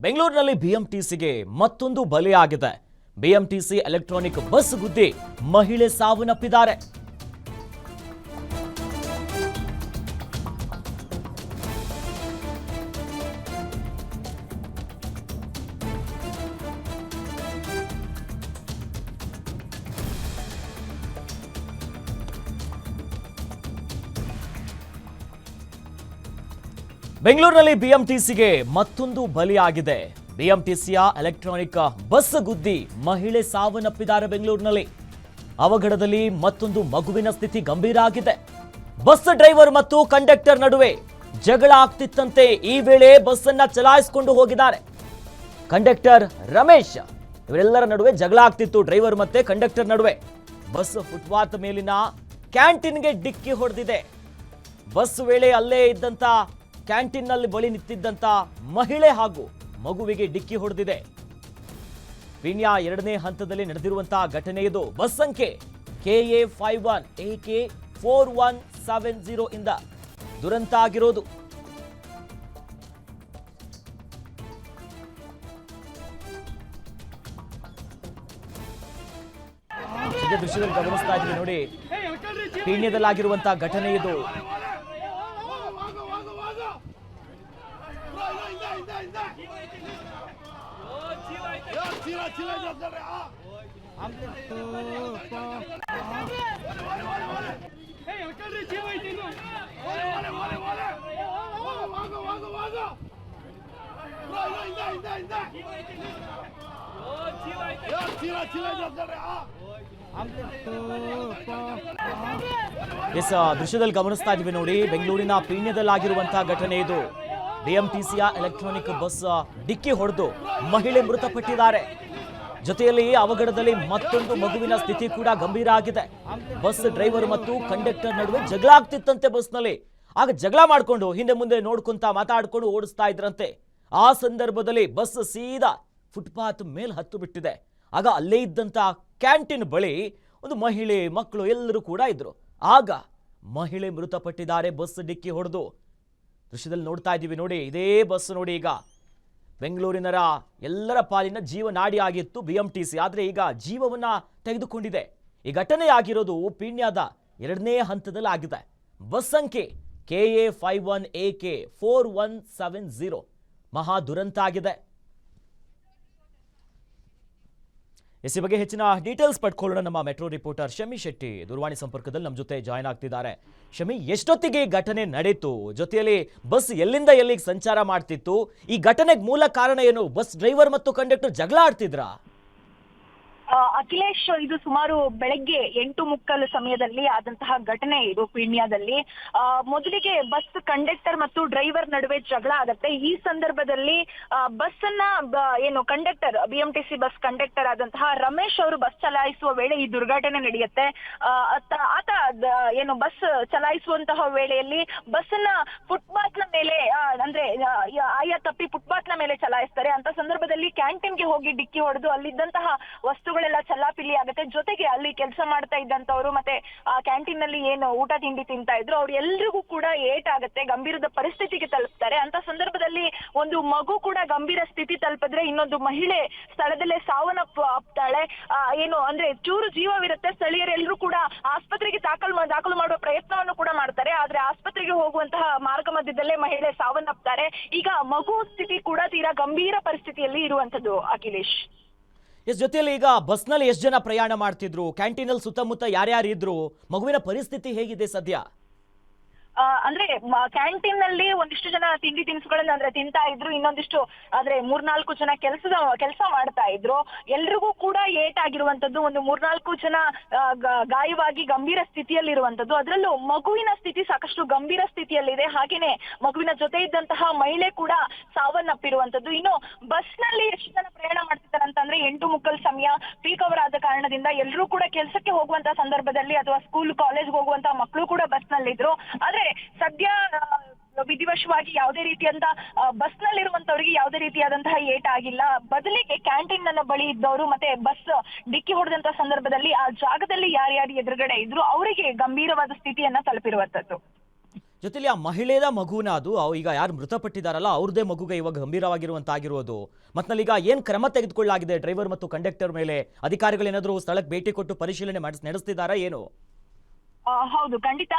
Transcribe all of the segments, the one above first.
ಬೆಂಗಳೂರಿನಲ್ಲಿ ಬಿಎಂಟಿಸಿಗೆ ಮತ್ತೊಂದು ಬಲಿಯಾಗಿದೆ. BMTC electronic bus ಗುದ್ದಿ ಮಹಿಳೆ ಸಾವನ್ನಪ್ಪಿದ್ದಾರೆ. ಬೆಂಗಳೂರಿನಲ್ಲಿ ಬಿಎಂಟಿಸಿಗೆ ಮತ್ತೊಂದು ಬಲಿಯಾಗಿದೆ. ಬಿಎಂಟಿಸಿಯ ಎಲೆಕ್ಟ್ರಾನಿಕ್ ಬಸ್ ಗುದ್ದಿ ಮಹಿಳೆ ಸಾವನ್ನಪ್ಪಿದ್ದಾರೆ. ಬೆಂಗಳೂರಿನಲ್ಲಿ ಅವಘಡದಲ್ಲಿ ಮತ್ತೊಂದು ಮಗುವಿನ ಸ್ಥಿತಿ ಗಂಭೀರ ಆಗಿದೆ. ಬಸ್ ಡ್ರೈವರ್ ಮತ್ತು ಕಂಡಕ್ಟರ್ ನಡುವೆ ಜಗಳ ಆಗ್ತಿತ್ತಂತೆ. ಈ ವೇಳೆ ಬಸ್ ಅನ್ನ ಚಲಾಯಿಸಿಕೊಂಡು ಹೋಗಿದ್ದಾರೆ ಕಂಡಕ್ಟರ್ ರಮೇಶ್. ಇವರೆಲ್ಲರ ನಡುವೆ ಜಗಳ ಆಗ್ತಿತ್ತು, ಡ್ರೈವರ್ ಮತ್ತೆ ಕಂಡಕ್ಟರ್ ನಡುವೆ. ಬಸ್ ಫುಟ್ಪಾತ್ ಮೇಲಿನ ಕ್ಯಾಂಟೀನ್ಗೆ ಡಿಕ್ಕಿ ಹೊಡೆದಿದೆ. ಬಸ್ ವೇಳೆ ಅಲ್ಲೇ ಇದ್ದಂತ ಕ್ಯಾಂಟೀನ್ನಲ್ಲಿ ಬಳಿ ನಿಂತಿದ್ದಂತ ಮಹಿಳೆ ಹಾಗೂ ಮಗುವಿಗೆ ಡಿಕ್ಕಿ ಹೊಡೆದಿದೆ. ಪೀಣ್ಯ 2ನೇ ಹಂತದಲ್ಲಿ ನಡೆದಿರುವಂತಹ ಘಟನೆ ಇದು. ಬಸ್ ಸಂಖ್ಯೆ KA51 AK 4170 ಇಂದ ದುರಂತ ಆಗಿರೋದು. ದೃಶ್ಯದಲ್ಲಿ ಗಮನಿಸ್ತಾ ಇದ್ದೀವಿ ನೋಡಿ, ಪೀಣ್ಯದಲ್ಲಾಗಿರುವಂತಹ ಘಟನೆ ಇದು. ದೃಶ್ಯದಲ್ಲಿ ಗಮನಿಸ್ತಾ ಇದ್ದೀವಿ ನೋಡಿ, ಬೆಂಗಳೂರಿನ ಪೀಣ್ಯದಲ್ಲಾಗಿರುವಂತಹ ಘಟನೆ ಇದು. ಬಿಎಂಟಿಸಿಯ ಎಲೆಕ್ಟ್ರಾನಿಕ್ ಬಸ್ ಡಿಕ್ಕಿ ಹೊಡೆದು ಮಹಿಳೆ ಮೃತಪಟ್ಟಿದ್ದಾರೆ. ಜೊತೆಯಲ್ಲಿ ಅವಘಡದಲ್ಲಿ ಮತ್ತೊಂದು ಮಗುವಿನ ಸ್ಥಿತಿ ಕೂಡ ಗಂಭೀರ ಆಗಿದೆ. ಬಸ್ ಡ್ರೈವರ್ ಮತ್ತು ಕಂಡಕ್ಟರ್ ನಡುವೆ ಜಗಳ ಆಗ್ತಿತ್ತಂತೆ ಬಸ್ನಲ್ಲಿ. ಆಗ ಜಗಳ ಮಾಡ್ಕೊಂಡು ಹಿಂದೆ ಮುಂದೆ ನೋಡ್ಕೊಂತ ಮಾತಾಡ್ಕೊಂಡು ಓಡಿಸ್ತಾ ಇದ್ರಂತೆ. ಆ ಸಂದರ್ಭದಲ್ಲಿ ಬಸ್ ಸೀದಾ ಫುಟ್ಪಾತ್ ಮೇಲೆ ಹತ್ತು ಬಿಟ್ಟಿದೆ. ಆಗ ಅಲ್ಲೇ ಇದ್ದಂತ ಕ್ಯಾಂಟೀನ್ ಬಳಿ ಒಂದು ಮಹಿಳೆ, ಮಕ್ಕಳು ಎಲ್ಲರೂ ಕೂಡ ಇದ್ರು. ಆಗ ಮಹಿಳೆ ಮೃತಪಟ್ಟಿದ್ದಾರೆ ಬಸ್ ಡಿಕ್ಕಿ ಹೊಡೆದು. ದೃಶ್ಯದಲ್ಲಿ ನೋಡ್ತಾ ಇದ್ದೀವಿ ನೋಡಿ, ಇದೇ ಬಸ್ ನೋಡಿ ಈಗ ಬೆಂಗಳೂರಿನರ ಎಲ್ಲರ ಪಾಲಿನ ಜೀವನಾಡಿ ಆಗಿತ್ತು ಬಿಎಂಟಿಸಿ. ಆದರೆ ಈಗ ಜೀವವನ್ನ ತೆಗೆದುಕೊಂಡಿದೆ. ಈ ಘಟನೆ ಆಗಿರೋದು ಪೀಣ್ಯದ 2ನೇ ಹಂತದಲ್ಲಿ ಆಗಿದೆ. ಬಸ್ ಸಂಖ್ಯೆ KA51 AK 4170 ಮಹಾ ದುರಂತ ಆಗಿದೆ. ಈ ಬಗ್ಗೆ ಹೆಚ್ಚಿನ ಡೀಟೇಲ್ಸ್ ಪಡ್ಕೊಳ್ಳೋಣ. ನಮ್ಮ ಮೆಟ್ರೋ ರಿಪೋರ್ಟರ್ ಶಮಿ ಶೆಟ್ಟಿ ದೂರವಾಣಿ ಸಂಪರ್ಕದಲ್ಲಿ ನಮ್ಮ ಜೊತೆ ಜಾಯ್ನ್ ಆಗ್ತಿದ್ದಾರೆ. ಶಮಿ, ಎಷ್ಟೊತ್ತಿಗೆ ಘಟನೆ ನಡೆಯಿತು? ಜೊತೆಯಲ್ಲಿ ಬಸ್ ಎಲ್ಲಿಂದ ಎಲ್ಲಿಗೆ ಸಂಚಾರ ಮಾಡ್ತಿತ್ತು? ಈ ಘಟನೆಗೆ ಮೂಲ ಕಾರಣ ಏನು? ಬಸ್ ಡ್ರೈವರ್ ಮತ್ತು ಕಂಡಕ್ಟರ್ ಜಗಳ ಆಡ್ತಿದ್ರಾ? ಅಖಿಲೇಶ್, ಇದು ಸುಮಾರು ಬೆಳಗ್ಗೆ 8:30 ಸಮಯದಲ್ಲಿ ಆದಂತಹ ಘಟನೆ ಇದು ಪೀಣ್ಯದಲ್ಲಿ. ಮೊದಲಿಗೆ ಬಸ್ ಕಂಡಕ್ಟರ್ ಮತ್ತು ಡ್ರೈವರ್ ನಡುವೆ ಜಗಳ ಆಗತ್ತೆ. ಈ ಸಂದರ್ಭದಲ್ಲಿ ಬಸ್ ಅನ್ನ ಕಂಡಕ್ಟರ್, ಬಿಎಂಟಿಸಿ ಬಸ್ ಕಂಡಕ್ಟರ್ ಆದಂತಹ ರಮೇಶ್ ಅವರು ಬಸ್ ಚಲಾಯಿಸುವ ವೇಳೆ ಈ ದುರ್ಘಟನೆ ನಡೆಯುತ್ತೆ. ಆತ ಬಸ್ ಚಲಾಯಿಸುವಂತಹ ವೇಳೆಯಲ್ಲಿ ಬಸ್ ಅನ್ನ ಫುಟ್ಪಾತ್ ನ ಮೇಲೆ ಅಂದ್ರೆ ಆಯಾ ತಪ್ಪಿ ಫುಟ್ಪಾತ್ ನ ಮೇಲೆ ಚಲಾಯಿಸ್ತಾರೆ. ಅಂತ ಸಂದರ್ಭದಲ್ಲಿ ಕ್ಯಾಂಟೀನ್ಗೆ ಹೋಗಿ ಡಿಕ್ಕಿ ಹೊಡೆದು ಅಲ್ಲಿದ್ದಂತಹ ವಸ್ತುಗಳೆಲ್ಲ ಚಲ್ಲಾಪಿಲ್ಲಿ ಆಗುತ್ತೆ. ಜೊತೆಗೆ ಅಲ್ಲಿ ಕೆಲಸ ಮಾಡ್ತಾ ಇದ್ದಂತವ್ರು ಮತ್ತೆ ಕ್ಯಾಂಟೀನ್ ನಲ್ಲಿ ಏನು ಊಟ ತಿಂಡಿ ತಿಂತಾ ಇದ್ರು ಅವ್ರು ಎಲ್ರಿಗೂ ಕೂಡ ಏಟ್ ಆಗುತ್ತೆ, ಗಂಭೀರದ ಪರಿಸ್ಥಿತಿಗೆ ತಲುಪ್ತಾರೆ. ಅಂತ ಸಂದರ್ಭದಲ್ಲಿ ಒಂದು ಮಗು ಕೂಡ ಗಂಭೀರ ಸ್ಥಿತಿ ತಲುಪಿದ್ರೆ ಇನ್ನೊಂದು ಮಹಿಳೆ ಸ್ಥಳದಲ್ಲೇ ಸಾವನ್ನಪ್ಪಾಗ್ತಾಳೆ. ಅಂದ್ರೆ ಚೂರು ಜೀವವಿರುತ್ತೆ. ಸ್ಥಳೀಯರೆಲ್ಲರೂ ಕೂಡ ಆಸ್ಪತ್ರೆಗೆ ದಾಖಲು ಮಾಡುವ ಪ್ರಯತ್ನವನ್ನು ಕೂಡ ಮಾಡ್ತಾರೆ. ಆದ್ರೆ ಆಸ್ಪತ್ರೆಗೆ ಹೋಗುವಂತಹ ಮಾರ್ಗ ಮಧ್ಯದಲ್ಲೇ ಮಹಿಳೆ ಸಾವನ್ನಪ್ತಾರೆ. ಈಗ ಮಗು ಸ್ಥಿತಿ ಕೂಡ ತೀರಾ ಗಂಭೀರ ಪರಿಸ್ಥಿತಿಯಲ್ಲಿ ಇರುವಂತದ್ದು ಅಖಿಲೇಶ್. ಜೊತೆಯಲ್ಲಿ ಈಗ ಬಸ್ನಲ್ಲಿ ಎಷ್ಟು ಜನ ಪ್ರಯಾಣ ಮಾಡ್ತಿದ್ರು? ಕ್ಯಾಂಟೀನಲ್ಲಿ ಸುತ್ತಮುತ್ತ ಯಾರ್ಯಾರು ಇದ್ರು? ಮಗುವಿನ ಪರಿಸ್ಥಿತಿ ಹೇಗಿದೆ ಸದ್ಯ? ಅಂದ್ರೆ ಕ್ಯಾಂಟೀನ್ ನಲ್ಲಿ ಒಂದಿಷ್ಟು ಜನ ತಿಂಡಿ ತಿನಿಸುಗಳನ್ನ ಅಂದ್ರೆ ತಿಂತಾ ಇದ್ರು, ಇನ್ನೊಂದಿಷ್ಟು ಆದ್ರೆ 3-4 ಜನ ಕೆಲಸ ಮಾಡ್ತಾ ಇದ್ರು. ಎಲ್ರಿಗೂ ಕೂಡ ಏಟ್ ಆಗಿರುವಂತದ್ದು. ಒಂದು 3-4 ಜನ ಗಾಯವಾಗಿ ಗಂಭೀರ ಸ್ಥಿತಿಯಲ್ಲಿರುವಂತದ್ದು. ಅದರಲ್ಲೂ ಮಗುವಿನ ಸ್ಥಿತಿ ಸಾಕಷ್ಟು ಗಂಭೀರ ಸ್ಥಿತಿಯಲ್ಲಿದೆ. ಹಾಗೇನೆ ಮಗುವಿನ ಜೊತೆ ಇದ್ದಂತಹ ಮಹಿಳೆ ಕೂಡ ಸಾವನ್ನಪ್ಪಿರುವಂತದ್ದು. ಇನ್ನು ಬಸ್ ನಲ್ಲಿ ಎಷ್ಟು ಜನ ಪ್ರಯಾಣ ಮಾಡ್ತಿದ್ದಾರೆ ಅಂತಂದ್ರೆ 8:30 ಸಮಯ ಪೀಕ್ ಅವರ್ ಆದ ಕಾರಣದಿಂದ ಎಲ್ಲರೂ ಕೂಡ ಕೆಲಸಕ್ಕೆ ಹೋಗುವಂತಹ ಸಂದರ್ಭದಲ್ಲಿ ಅಥವಾ ಸ್ಕೂಲ್ ಕಾಲೇಜ್ ಹೋಗುವಂತಹ ಮಕ್ಕಳು ಕೂಡ ಬಸ್ ನಲ್ಲಿ ಇದ್ರು. ಆದ್ರೆ ಸದ್ಯ ವಿಧಿವಶವಾಗಿ ಯಾವುದೇ ರೀತಿಯಂತ ಬಸ್ ನಲ್ಲಿರುವಂತವರಿಗೆ ಯಾವುದೇ ರೀತಿಯಾದಂತಹ ಏಟ್ ಆಗಿಲ್ಲ. ಬದಲಿಗೆ ಕ್ಯಾಂಟೀನ್ ನನ್ನ ಬಳಿ ಇದ್ದವರು ಮತ್ತೆ ಬಸ್ ಡಿಕ್ಕಿ ಹೊಡೆದಂತ ಸಂದರ್ಭದಲ್ಲಿ ಆ ಜಾಗದಲ್ಲಿ ಯಾರ್ಯಾರು ಎದುರುಗಡೆ ಇದ್ರು ಅವರಿಗೆ ಗಂಭೀರವಾದ ಸ್ಥಿತಿಯನ್ನ ತಲುಪಿರುವಂತದ್ದು. ಜೊತೆಲಿ ಆ ಮಹಿಳೆಯ ಮಗುನ ಅದು ಈಗ ಯಾರು ಮೃತಪಟ್ಟಿದಾರಲ್ಲ ಅವ್ರದೇ ಮಗುಗೆ ಇವಾಗ ಗಂಭೀರವಾಗಿರುವಂತಾಗಿರೋದು. ಮತ್ತಲ್ಲಿ ಏನ್ ಕ್ರಮ ತೆಗೆದುಕೊಳ್ಳಲಾಗಿದೆ ಡ್ರೈವರ್ ಮತ್ತು ಕಂಡಕ್ಟರ್ ಮೇಲೆ? ಅಧಿಕಾರಿಗಳೇನಾದ್ರೂ ಸ್ಥಳಕ್ಕೆ ಭೇಟಿ ಕೊಟ್ಟು ಪರಿಶೀಲನೆ ನಡೆಸ್ತಿದ್ದಾರಾ ಏನು? ಹೌದು, ಖಂಡಿತ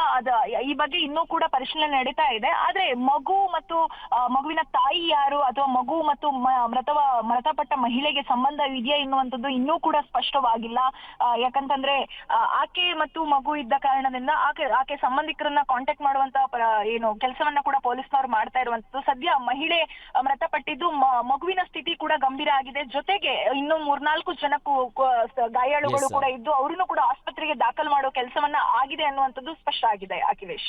ಈ ಬಗ್ಗೆ ಇನ್ನೂ ಕೂಡ ಪರಿಶೀಲನೆ ನಡೀತಾ ಇದೆ. ಆದ್ರೆ ಮಗು ಮತ್ತು ಮಗುವಿನ ತಾಯಿ ಯಾರು ಅಥವಾ ಮಗು ಮತ್ತು ಮೃತಪಟ್ಟ ಮಹಿಳೆಗೆ ಸಂಬಂಧ ಇದೆಯಾ ಎನ್ನುವಂಥದ್ದು ಇನ್ನೂ ಕೂಡ ಸ್ಪಷ್ಟವಾಗಿಲ್ಲ. ಯಾಕಂತಂದ್ರೆ ಆಕೆ ಮತ್ತು ಮಗು ಇದ್ದ ಕಾರಣದಿಂದ ಆಕೆ ಸಂಬಂಧಿಕರನ್ನ ಕಾಂಟ್ಯಾಕ್ಟ್ ಮಾಡುವಂತ ಏನು ಕೆಲಸವನ್ನ ಕೂಡ ಪೊಲೀಸ್ನವರು ಮಾಡ್ತಾ ಇರುವಂತದ್ದು. ಸದ್ಯ ಮಹಿಳೆ ಮೃತಪಟ್ಟಿದ್ದು, ಮಗುವಿನ ಸ್ಥಿತಿ ಕೂಡ ಗಂಭೀರ ಆಗಿದೆ. ಜೊತೆಗೆ ಇನ್ನು 3-4 ಜನಕ್ಕೂ ಗಾಯಾಳುಗಳು ಕೂಡ ಇದ್ದು, ಅವರನ್ನು ಕೂಡ ಆಸ್ಪತ್ರೆಗೆ ದಾಖಲು ಮಾಡೋ ಕೆಲಸವನ್ನ ಆಗಿದೆ ಅನ್ನುವಂಥದ್ದು ಸ್ಪಷ್ಟ ಆಗಿದೆ ಅಖಿಲೇಶ್.